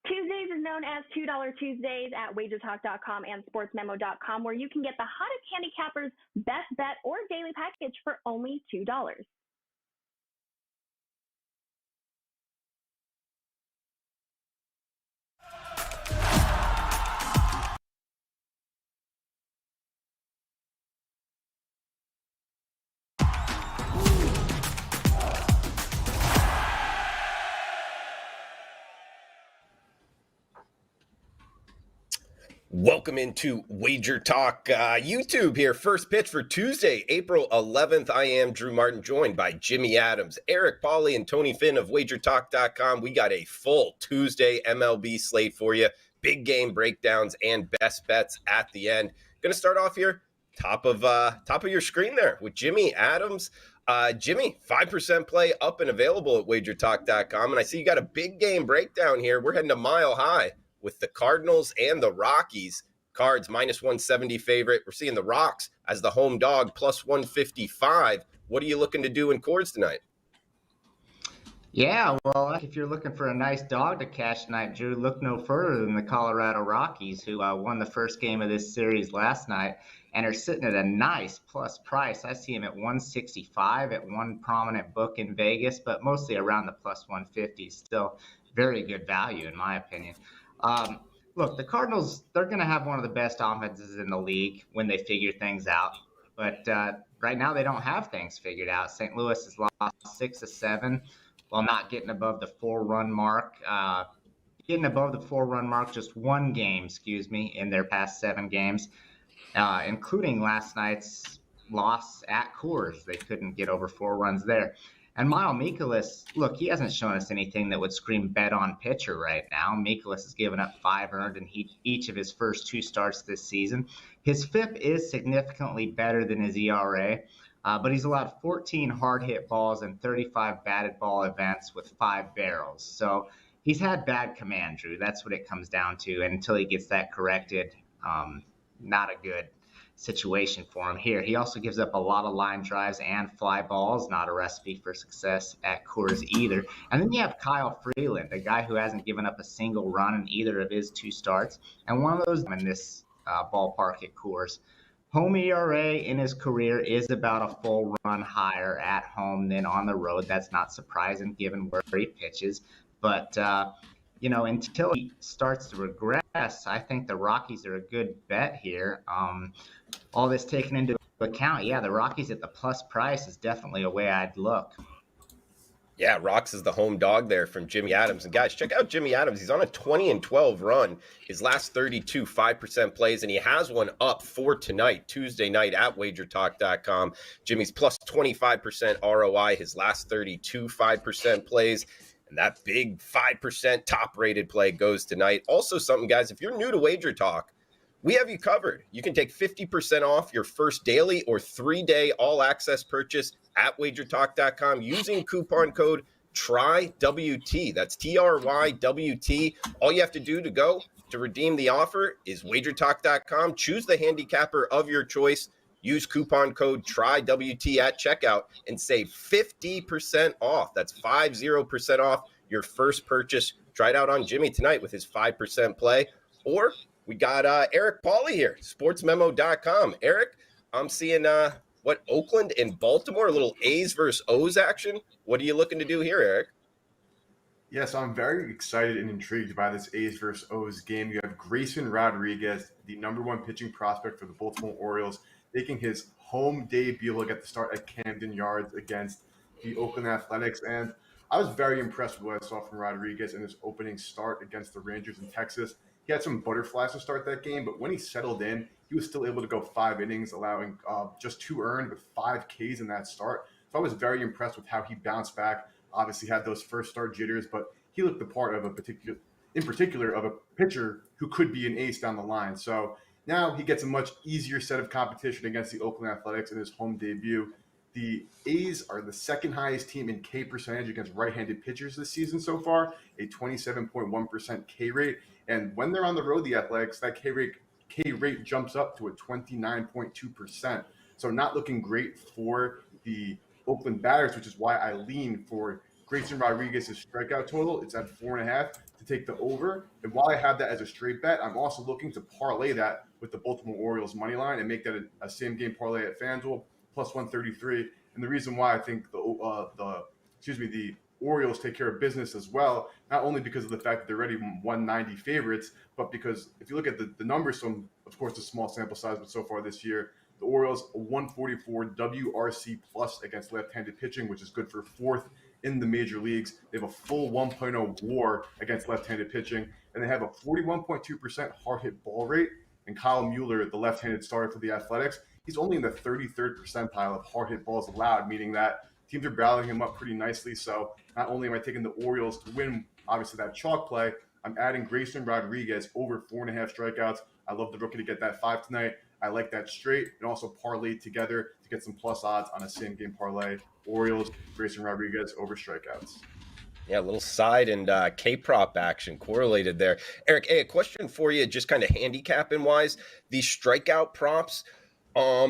Tuesdays is known as $2 Tuesdays at WagerTalk.com and SportsMemo.com, where you can get the hottest handicappers' best bet or daily package for only $2. Welcome into Wager Talk YouTube here. First pitch for Tuesday, April 11th. I am Drew Martin, joined by Jimmy Adams, Eric Pauly, and Tony Finn of WagerTalk.com. We got a full Tuesday MLB slate for you. Big game breakdowns and best bets at the end. Going to start off here, top of your screen there with Jimmy Adams. Jimmy, 5% play up and available at WagerTalk.com. And I see you got a big game breakdown here. We're heading to Mile High with the Cardinals and the Rockies. Cards minus 170 favorite. We're seeing the Rocks as the home dog plus 155. What are you looking to do in Coors tonight? Yeah, well, if you're looking for a nice dog to cash tonight, Drew, look no further than the Colorado Rockies, who won the first game of this series last night and are sitting at a nice plus price. I see them at 165 at one prominent book in Vegas, but mostly around the plus 150. Still very good value, in my opinion. Look, the Cardinals, they're going to have one of the best offenses in the league when they figure things out. But right now they don't have things figured out. St. Louis has lost 6 of 7 while not getting above the 4-run mark. Getting above the 4-run mark just one game, in their past 7 games, including last night's loss at Coors. They couldn't get over 4 runs there. And Miles Mikolas, look, he hasn't shown us anything that would scream bet on pitcher right now. Mikolas has given up 5 earned in each of his first 2 starts this season. His FIP is significantly better than his ERA, but he's allowed 14 hard hit balls and 35 batted ball events with 5 barrels. So he's had bad command, Drew. That's what it comes down to. And until he gets that corrected, not a good situation for him here. He also gives up a lot of line drives and fly balls, not a recipe for success at Coors either. And then you have Kyle Freeland, a guy who hasn't given up a single run in either of his 2 starts, and one of those in this ballpark at Coors. Home ERA in his career is about a full run higher at home than on the road. That's not surprising given where he pitches, but until he starts to regress, I think the Rockies are a good bet here. All this taken into account, yeah, the Rockies at the plus price is definitely a way I'd look. Yeah, Rocks is the home dog there from Jimmy Adams. And guys, check out Jimmy Adams. He's on a 20-12 run. His last 32, 5% plays, and he has one up for tonight, Tuesday night at WagerTalk.com. Jimmy's plus 25% ROI, his last 32, 5% plays. And that big 5% top-rated play goes tonight. Also something, guys, if you're new to Wager Talk, we have you covered. You can take 50% off your first daily or 3-day all-access purchase at WagerTalk.com using coupon code TRYWT. That's TRYWT. All you have to do to redeem the offer is WagerTalk.com. Choose the handicapper of your choice. Use coupon code TRYWT at checkout and save 50% off. That's 50% off your first purchase. Try it out on Jimmy tonight with his 5% play. Or we got Eric Pauly here, sportsmemo.com. Eric, I'm seeing Oakland and Baltimore, a little A's versus O's action. What are you looking to do here, Eric? Yes, I'm very excited and intrigued by this A's versus O's game. You have Grayson Rodriguez, the number 1 pitching prospect for the Baltimore Orioles, making his home debut. He'll get the start at Camden Yards against the Oakland Athletics. And I was very impressed with what I saw from Rodriguez in his opening start against the Rangers in Texas. He had some butterflies to start that game, but when he settled in, he was still able to go 5 innings, allowing just 2 earned with 5 Ks in that start. So I was very impressed with how he bounced back. Obviously had those first start jitters, but he looked the part of in particular of a pitcher who could be an ace down the line. So now he gets a much easier set of competition against the Oakland Athletics in his home debut. The A's are the second highest team in K percentage against right-handed pitchers this season so far, a 27.1% K rate. And when they're on the road, the Athletics, that K rate jumps up to a 29.2%. So not looking great for the Oakland batters, which is why I lean for Grayson Rodriguez's strikeout total. It's at 4.5 to take the over. And while I have that as a straight bet, I'm also looking to parlay that with the Baltimore Orioles money line and make that a same game parlay at FanDuel plus 133. And the reason why I think the Orioles take care of business as well, not only because of the fact that they're already 190 favorites, but because if you look at the numbers from, of course, a small sample size, but so far this year, the Orioles, a 144 WRC plus against left-handed pitching, which is good for fourth in the major leagues. They have a full 1.0 WAR against left-handed pitching, and they have a 41.2% hard hit ball rate. And Kyle Mueller, the left-handed starter for the Athletics, he's only in the 33rd percentile of hard hit balls allowed, meaning that teams are battling him up pretty nicely. So not only am I taking the Orioles to win, obviously, that chalk play, I'm adding Grayson Rodriguez over 4.5 strikeouts. I love the rookie to get that 5 tonight. I like that straight and also parlayed together to get some plus odds on a same game parlay. Orioles, Grayson Rodriguez over strikeouts. Yeah, a little side and K-prop action correlated there. Eric, a question for you, just kind of handicapping wise, these strikeout props. A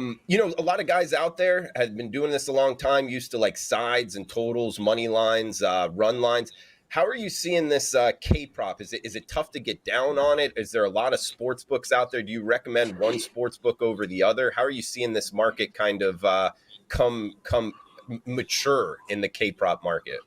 lot of guys out there have been doing this a long time, used to like sides and totals, money lines, run lines. How are you seeing this K-prop? Is it tough to get down on it? Is there a lot of sports books out there? Do you recommend one sports book over the other? How are you seeing this market kind of come mature in the K-prop market?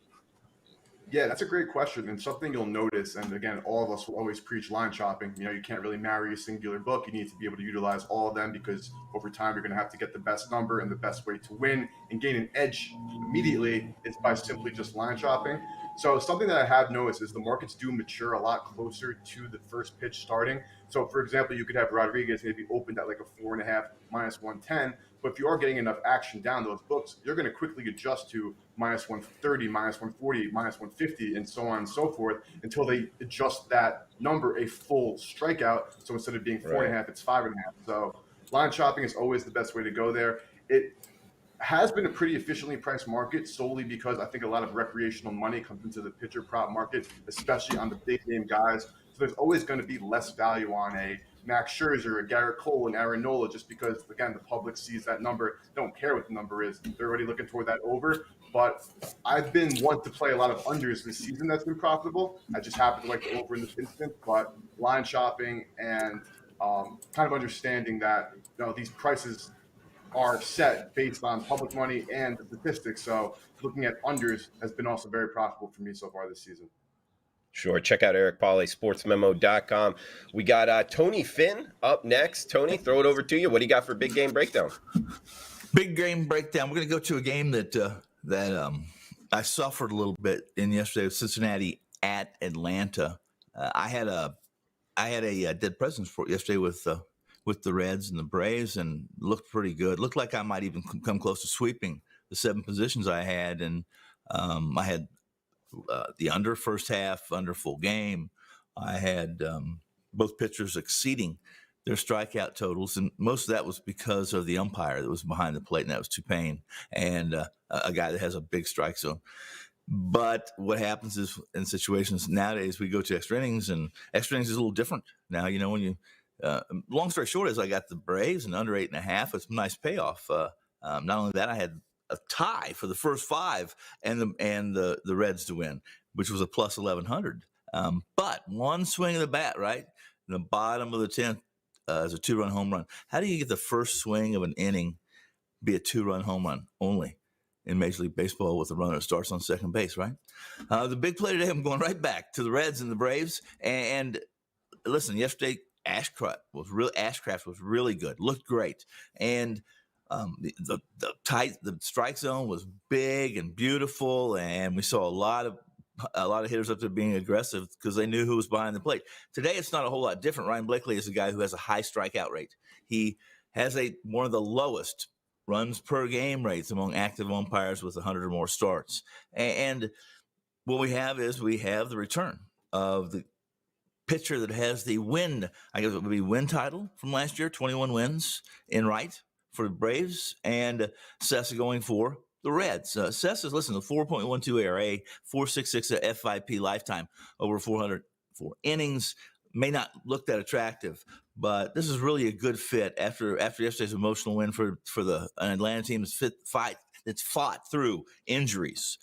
Yeah, that's a great question, and something you'll notice, and again, all of us will always preach line shopping. You can't really marry a singular book. You need to be able to utilize all of them because over time you're going to have to get the best number, and the best way to win and gain an edge immediately is by simply just line shopping. So something that I have noticed is the markets do mature a lot closer to the first pitch starting. So for example, you could have Rodriguez maybe opened at like a 4.5 minus 110, but if you are getting enough action down those books, you're going to quickly adjust to minus 130, minus 140, minus 150, and so on and so forth until they adjust that number a full strikeout. So instead of being 4.5, it's 5.5. So line shopping is always the best way to go there. It has been a pretty efficiently priced market solely because I think a lot of recreational money comes into the pitcher prop market, especially on the big name guys. So there's always going to be less value on a Max Scherzer, a Gerrit Cole, and Aaron Nola, just because, again, the public sees that number, don't care what the number is. They're already looking toward that over. But I've been one to play a lot of unders this season that's been profitable. I just happen to like the over in this instance, but line shopping and kind of understanding that these prices are set based on public money and the statistics. So looking at unders has been also very profitable for me so far this season. Sure. Check out Eric Pauly, sportsmemo.com. We got Tony Finn up next. Tony, throw it over to you. What do you got for big game breakdown? Big game breakdown. We're going to go to a game that I suffered a little bit in yesterday with Cincinnati at Atlanta. I had a dead presence for yesterday with the Reds and the Braves, and looked pretty good. Looked like I might even come close to sweeping the 7 positions I had, and I had the under first half, under full game. I had both pitchers exceeding their strikeout totals, and most of that was because of the umpire that was behind the plate, and that was Tupain, and a guy that has a big strike zone. But what happens is in situations nowadays, we go to extra innings, and extra innings is a little different now. When you long story short is I got the Braves and under 8.5. It's a nice payoff. Not only that, I had a tie for the first 5 and the Reds to win, which was a plus 1,100. But one swing of the bat, right in the bottom of the 10th, is a 2-run home run. How do you get the first swing of an inning be a 2-run home run only in Major League Baseball with a runner that starts on second base, right? The big play today, I'm going right back to the Reds and the Braves. And listen, yesterday, Ashcraft was really good, looked great. And the strike zone was big and beautiful, and we saw a lot of hitters up there being aggressive because they knew who was behind the plate. Today, it's not a whole lot different. Ryan Blakely is a guy who has a high strikeout rate. He has one of the lowest runs per game rates among active umpires with 100 or more starts. And what we have the return of the pitcher that has the win, I guess it would be win title from last year, 21 wins in right for the Braves, and Sessa going for the Reds. Sessa's, listen, a 4.12 ERA, 4.66 FIP lifetime, over 404 innings. May not look that attractive, but this is really a good fit after yesterday's emotional win for the Atlanta team's fit fight. it's fought through injuries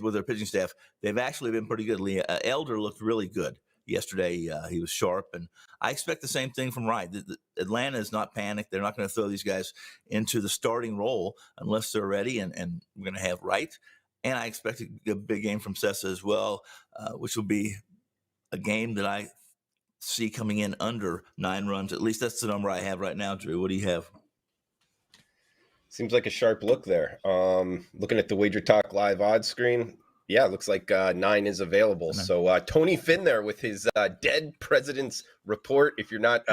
with their pitching staff. They've actually been pretty good. Elder looked really good yesterday. He was sharp, and I expect the same thing from Wright. Atlanta is not panicked. They're not going to throw these guys into the starting role unless they're ready, and we're going to have Wright. And I expect a big game from Sessa as well, which will be a game that I see coming in under 9 runs. At least that's the number I have right now, Drew. What do you have? Seems like a sharp look there. Looking at the Wager Talk live odds screen, yeah, it looks like 9 is available. So Tony Finn there with his dead president's report. If you're not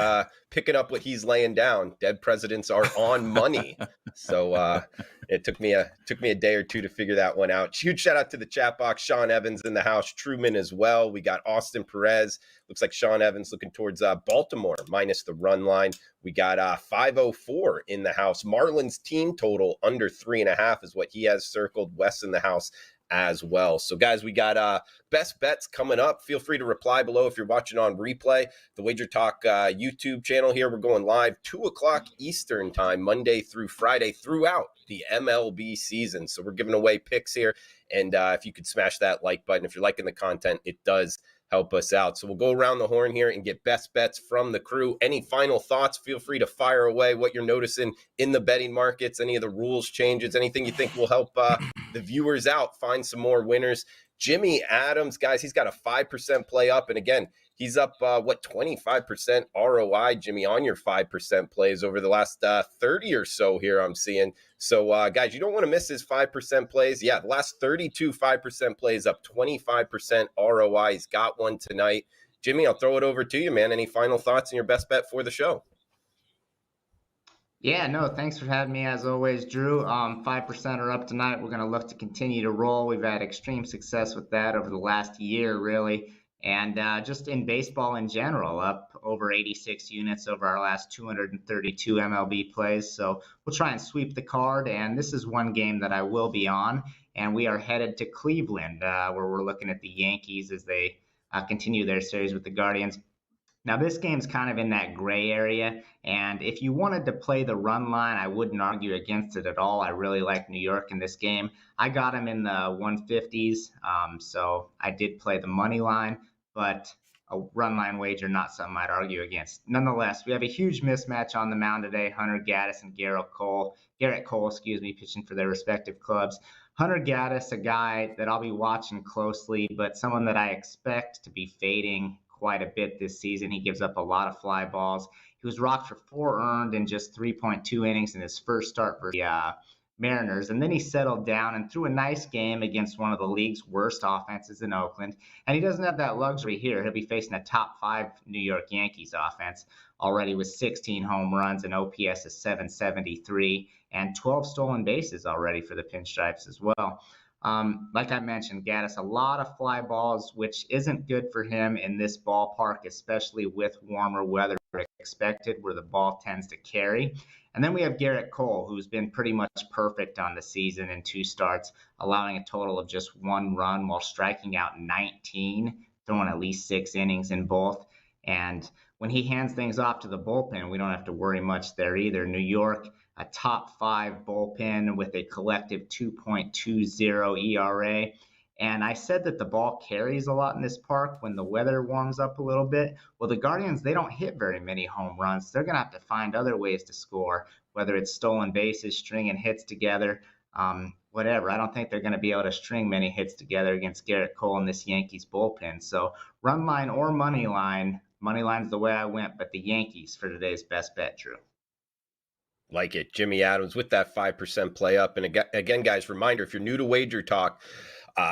picking up what he's laying down, dead presidents are on money. So it took me a day or two to figure that one out. Huge shout out to the chat box. Sean Evans in the house, Truman as well. We got Austin Perez. Looks like Sean Evans looking towards Baltimore minus the run line. We got 504 in the house. Marlins team total under 3.5 is what he has circled. Wes in the house as well. So guys, we got best bets coming up. Feel free to reply below if you're watching on replay. The Wager Talk YouTube channel here. We're going live 2:00 Eastern time, Monday through Friday throughout the MLB season. So we're giving away picks here. And if you could smash that like button, if you're liking the content, it does help us out. So we'll go around the horn here and get best bets from the crew. Any final thoughts? Feel free to fire away what you're noticing in the betting markets, any of the rules changes, anything you think will help the viewers out, find some more winners. Jimmy Adams, guys, he's got a 5% play up. And again, he's up, 25% ROI, Jimmy, on your 5% plays over the last 30 or so here I'm seeing. So, guys, you don't want to miss his 5% plays. Yeah, the last 32 5% plays up 25% ROI. He's got one tonight. Jimmy, I'll throw it over to you, man. Any final thoughts on your best bet for the show? Yeah, no, thanks for having me as always, Drew. 5% are up tonight. We're going to look to continue to roll. We've had extreme success with that over the last year, really. And just in baseball in general, up over 86 units over our last 232 MLB plays. So we'll try and sweep the card. And this is one game that I will be on. And we are headed to Cleveland, where we're looking at the Yankees as they continue their series with the Guardians. Now, this game's kind of in that gray area, and if you wanted to play the run line, I wouldn't argue against it at all. I really like New York in this game. I got him in the 150s, so I did play the money line, but a run line wager, not something I'd argue against. Nonetheless, we have a huge mismatch on the mound today. Hunter Gaddis and Gerrit Cole, pitching for their respective clubs. Hunter Gaddis, a guy that I'll be watching closely, but someone that I expect to be fading quite a bit this season. He gives up a lot of fly balls. He was rocked for 4 earned in just 3.2 innings in his first start for the Mariners. And then he settled down and threw a nice game against one of the league's worst offenses in Oakland. And he doesn't have that luxury here. He'll be facing a top 5 New York Yankees offense already with 16 home runs and OPS is 773 and 12 stolen bases already for the Pinstripes as well. Like I mentioned, Gaddis, a lot of fly balls, which isn't good for him in this ballpark, especially with warmer weather expected where the ball tends to carry. And then we have Gerrit Cole, who's been pretty much perfect on the season in 2 starts, allowing a total of just 1 run while striking out 19, throwing at least 6 innings in both. And when he hands things off to the bullpen, we don't have to worry much there either. New York, a top 5 bullpen with a collective 2.20 ERA. And I said that the ball carries a lot in this park when the weather warms up a little bit. Well, the Guardians, they don't hit very many home runs. They're going to have to find other ways to score, whether it's stolen bases, stringing hits together, whatever. I don't think they're going to be able to string many hits together against Gerrit Cole and this Yankees bullpen. So run line or money line. Money line's the way I went, but the Yankees for today's best bet, Drew. Like it. Jimmy Adams with that 5% play up. And again, guys, reminder, if you're new to Wager Talk,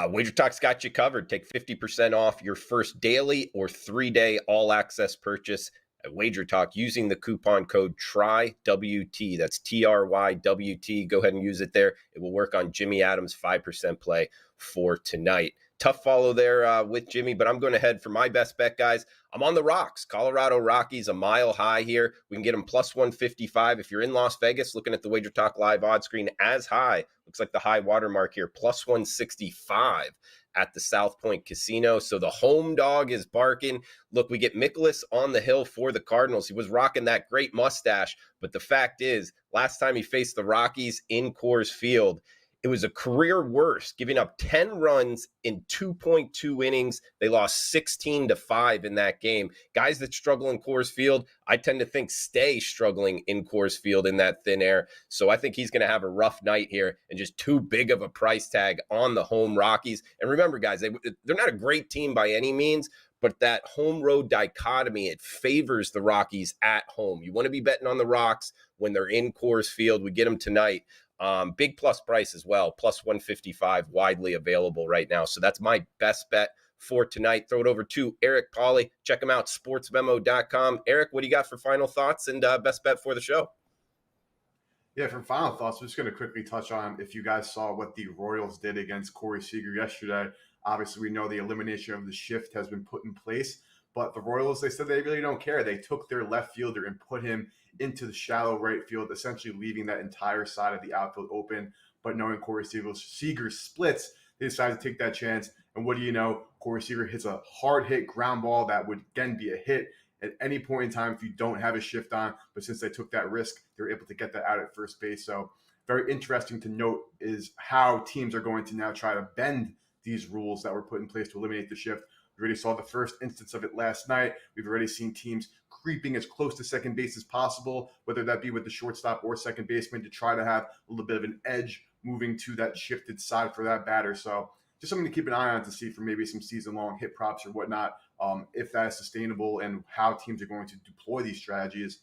Wager Talk's got you covered. Take 50% off your first daily or 3-day all-access purchase at Wager Talk using the coupon code TRYWT. That's TRYWT. Go ahead and use it there. It will work on Jimmy Adams' 5% play for tonight. Tough follow there with Jimmy, but I'm going to head for my best bet, guys. I'm on the rocks. Colorado Rockies, a mile high here. We can get them plus 155. If you're in Las Vegas, looking at the Wager Talk live odds screen, as high. Looks like the high watermark here, plus 165 at the South Point Casino. So the home dog is barking. Look, we get Mikolas on the hill for the Cardinals. He was rocking that great mustache, but the fact is, last time he faced the Rockies in Coors Field, It was a career worst, giving up 10 runs in 2.2 innings. They lost 16-5 in that game. Guys that struggle in Coors Field, I tend to think stay struggling in Coors Field in that thin air. So I think he's going to have a rough night here, and just too big of a price tag on the home Rockies. And remember, guys, they're not a great team by any means, but that home road dichotomy, it favors the Rockies at home. You want to be betting on the Rocks when they're in Coors Field. We get them tonight. Big plus price as well, plus 155, widely available right now. So that's my best bet for tonight. Throw it over to Eric Pauly. Check him out, sportsmemo.com. Eric, what do you got for final thoughts and best bet for the show? Yeah, for final thoughts, I'm just going to quickly touch on if you guys saw what the Royals did against Corey Seager yesterday. Obviously, we know the elimination of the shift has been put in place, but the Royals, they said they really don't care. They took their left fielder and put him into the shallow right field, essentially leaving that entire side of the outfield open. But knowing Corey Seager splits, they decided to take that chance. And what do you know? Corey Seager hits a hard hit ground ball that would, again, be a hit at any point in time if you don't have a shift on. But since they took that risk, they were able to get that out at first base. So very interesting to note is how teams are going to now try to bend these rules that were put in place to eliminate the shift. We already saw the first instance of it last night. We've already seen teams creeping as close to second base as possible, whether that be with the shortstop or second baseman, to try to have a little bit of an edge moving to that shifted side for that batter. So just something to keep an eye on to see for maybe some season-long hit props or whatnot, if that is sustainable and how teams are going to deploy these strategies.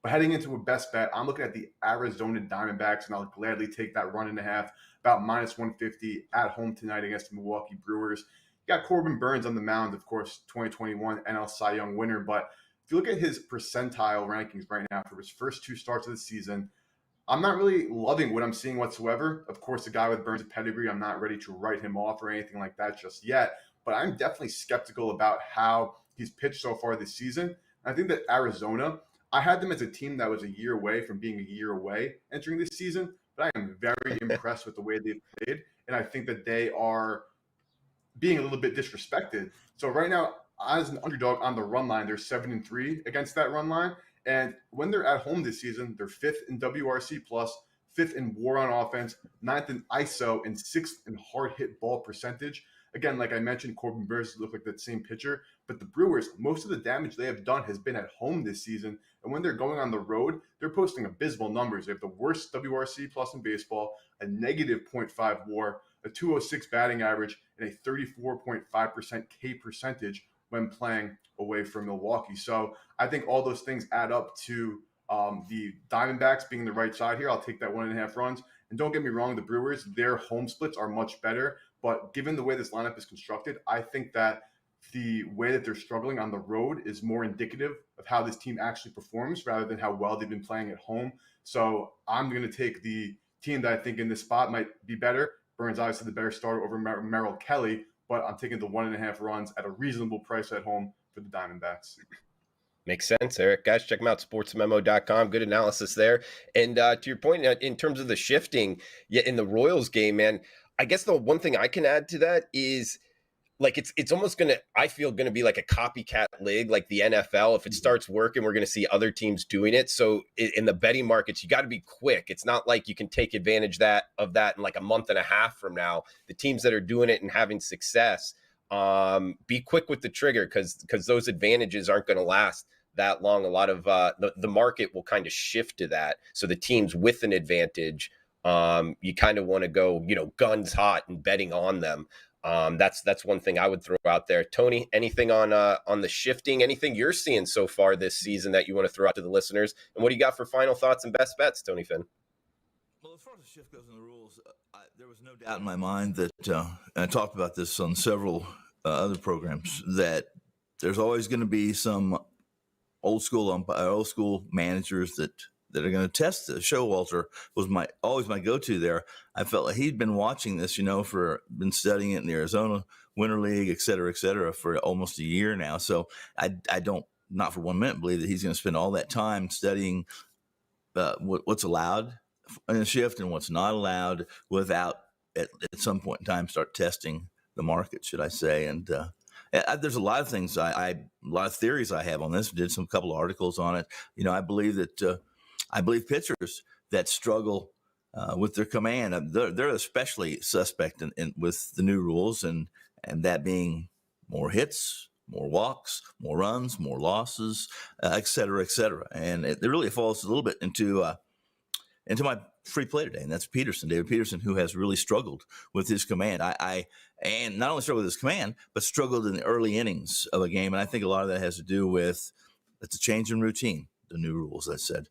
But heading into a best bet, I'm looking at the Arizona Diamondbacks, and I'll gladly take that 1.5, about minus 150 at home tonight against the Milwaukee Brewers. You got Corbin Burnes on the mound, of course, 2021 NL Cy Young winner. But if you look at his percentile rankings right now for his first two starts of the season, I'm not really loving what I'm seeing whatsoever. Of course, the guy with Burnes' pedigree, I'm not ready to write him off or anything like that just yet. But I'm definitely skeptical about how he's pitched so far this season. I think that Arizona, I had them as a team that was a year away from being a year away entering this season. But I am very impressed with the way they've played. And I think that they are being a little bit disrespected. So right now, as an underdog on the run line, they're 7-3 against that run line. And when they're at home this season, they're 5th in WRC+, 5th in WAR on offense, 9th in ISO, and 6th in hard hit ball percentage. Again, like I mentioned, Corbin Burnes look like that same pitcher. But the Brewers, most of the damage they have done has been at home this season. And when they're going on the road, they're posting abysmal numbers. They have the worst WRC+ in baseball, a negative 0.5 WAR, a 206 batting average, and a 34.5% K percentage when playing away from Milwaukee. So I think all those things add up to the Diamondbacks being the right side here. I'll take that 1.5 runs. And don't get me wrong, the Brewers, their home splits are much better. But given the way this lineup is constructed, I think that the way that they're struggling on the road is more indicative of how this team actually performs rather than how well they've been playing at home. So I'm going to take the team that I think in this spot might be better. Burnes obviously the better starter over Merrill Kelly, but I'm taking the 1.5 runs at a reasonable price at home for the Diamondbacks. Makes sense, Eric. Guys, check them out, sportsmemo.com. Good analysis there. And to your point, in terms of the shifting, in the Royals game, man, I guess the one thing I can add to that is, like, it's almost going to, I feel, going to be like a copycat league, like the NFL. If it starts working, we're going to see other teams doing it. So in the betting markets, you got to be quick. It's not like you can take advantage of that in like a month and a half from now. The teams that are doing it and having success, be quick with the trigger because those advantages aren't going to last that long. A lot of the market will kind of shift to that. So the teams with an advantage, you kind of want to go, guns hot and betting on them. That's one thing I would throw out there. Tony, anything on the shifting, anything you're seeing so far this season that you want to throw out to the listeners? And what do you got for final thoughts and best bets, Tony Finn? Well, as far as the shift goes in the rules, there was no doubt in my mind that, and I talked about this on several other programs, that there's always going to be some old school managers that are going to test this. Showalter was always my go-to there. I felt like he'd been watching this, been studying it in the Arizona Winter League, et cetera, for almost a year now. So I don't, not for 1 minute, believe that he's going to spend all that time studying what's allowed in a shift and what's not allowed without at some point in time start testing the market, should I say. And there's a lot of things, a lot of theories I have on this. Did couple of articles on it. I believe that I believe pitchers that struggle with their command. They're especially suspect with the new rules, and that being more hits, more walks, more runs, more losses, et cetera, et cetera. And it really falls a little bit into my free play today, and that's David Peterson, who has really struggled with his command. And not only struggled with his command, but struggled in the early innings of a game. And I think a lot of that has to do with it's a change in routine, the new rules, I said.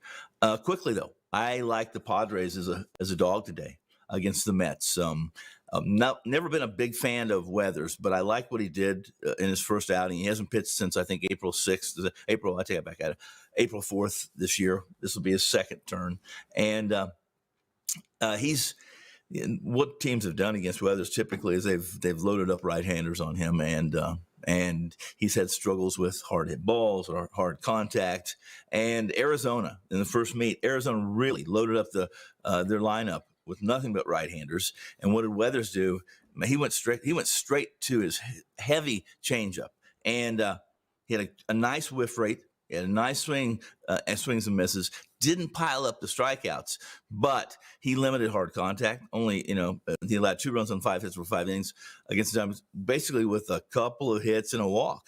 Quickly, though, I like the Padres as a dog today against the Mets. Never been a big fan of Weathers, but I like what he did in his first outing. He hasn't pitched since, I think, April 6th. I take it back at it. April 4th this year. This will be his second turn. And what teams have done against Weathers typically is they've loaded up right-handers on him, and he's had struggles with hard hit balls or hard contact. And Arizona in the first meet, Arizona really loaded up their lineup with nothing but right-handers. And what did Weathers do? He went straight to his heavy changeup, and he had a nice whiff rate. He had a nice swing, swings and misses. Didn't pile up the strikeouts, but he limited hard contact. Only, he allowed 2 runs on 5 hits for 5 innings against the Diamondbacks, basically with a couple of hits and a walk.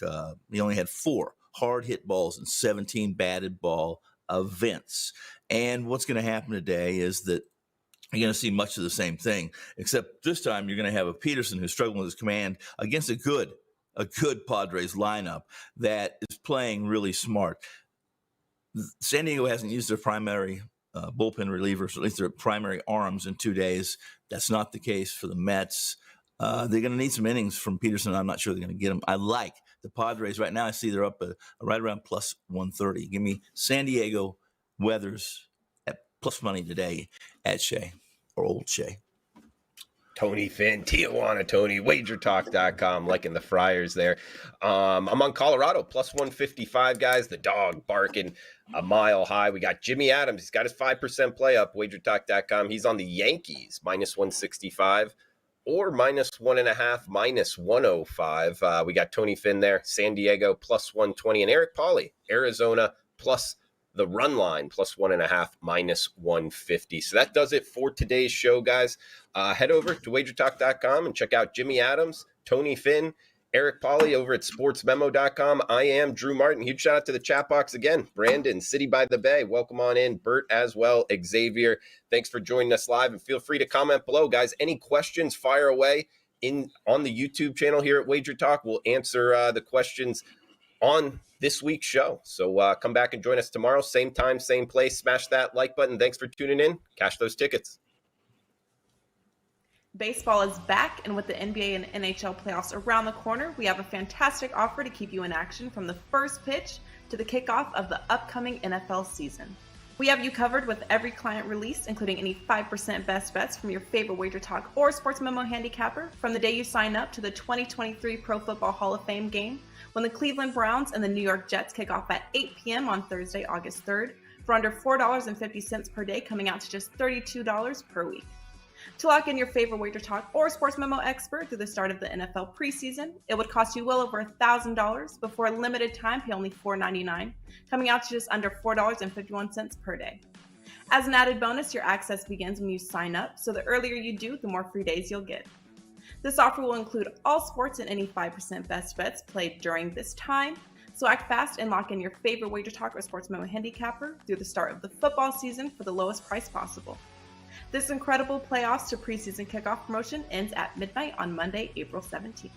He only had 4 hard hit balls and 17 batted ball events. And what's going to happen today is that you're going to see much of the same thing, except this time you're going to have a Peterson who's struggling with his command against a good Padres lineup that is playing really smart. San Diego hasn't used their primary bullpen relievers, or at least their primary arms, in 2 days. That's not the case for the Mets. They're going to need some innings from Peterson. I'm not sure they're going to get them. I like the Padres right now. I see they're up right around plus 130. Give me San Diego Weathers at plus money today at Shea, or Old Shea. Tony Finn, Tijuana Tony, WagerTalk.com, liking the Friars there. I'm on Colorado, plus 155, guys. The dog barking a mile high. We got Jimmy Adams. He's got his 5% play up, WagerTalk.com. He's on the Yankees, minus 165, or minus 1.5, minus 105. We got Tony Finn there, San Diego, plus 120, and Eric Pauly, Arizona, plus the run line, plus 1.5, minus 150. So that does it for today's show, guys. Head over to WagerTalk.com and check out Jimmy Adams, Tony Finn, Eric Pauly over at SportsMemo.com. I am Drew Martin. Huge shout out to the chat box again. Brandon, City by the Bay, welcome on in. Bert as well, Xavier. Thanks for joining us live, and feel free to comment below, guys. Any questions, fire away on the YouTube channel here at Wager Talk. We'll answer the questions on this week's show. So come back and join us tomorrow. Same time, same place. Smash that like button. Thanks for tuning in. Cash those tickets. Baseball is back, and with the NBA and NHL playoffs around the corner, we have a fantastic offer to keep you in action from the first pitch to the kickoff of the upcoming NFL season. We have you covered with every client release, including any 5% best bets from your favorite Wager Talk or Sports Memo handicapper from the day you sign up to the 2023 Pro Football Hall of Fame game, when the Cleveland Browns and the New York Jets kick off at 8 p.m. on Thursday, August 3rd, for under $4.50 per day, coming out to just $32 per week. To lock in your favorite Wager Talk or Sports Memo expert through the start of the NFL preseason, it would cost you well over $1,000, but for a limited time, pay only $4.99, coming out to just under $4.51 per day. As an added bonus, your access begins when you sign up, so the earlier you do, the more free days you'll get. This offer will include all sports and any 5% best bets played during this time, so act fast and lock in your favorite Wager Talk or Sports Memo handicapper through the start of the football season for the lowest price possible. This incredible playoffs to preseason kickoff promotion ends at midnight on Monday, April 17th.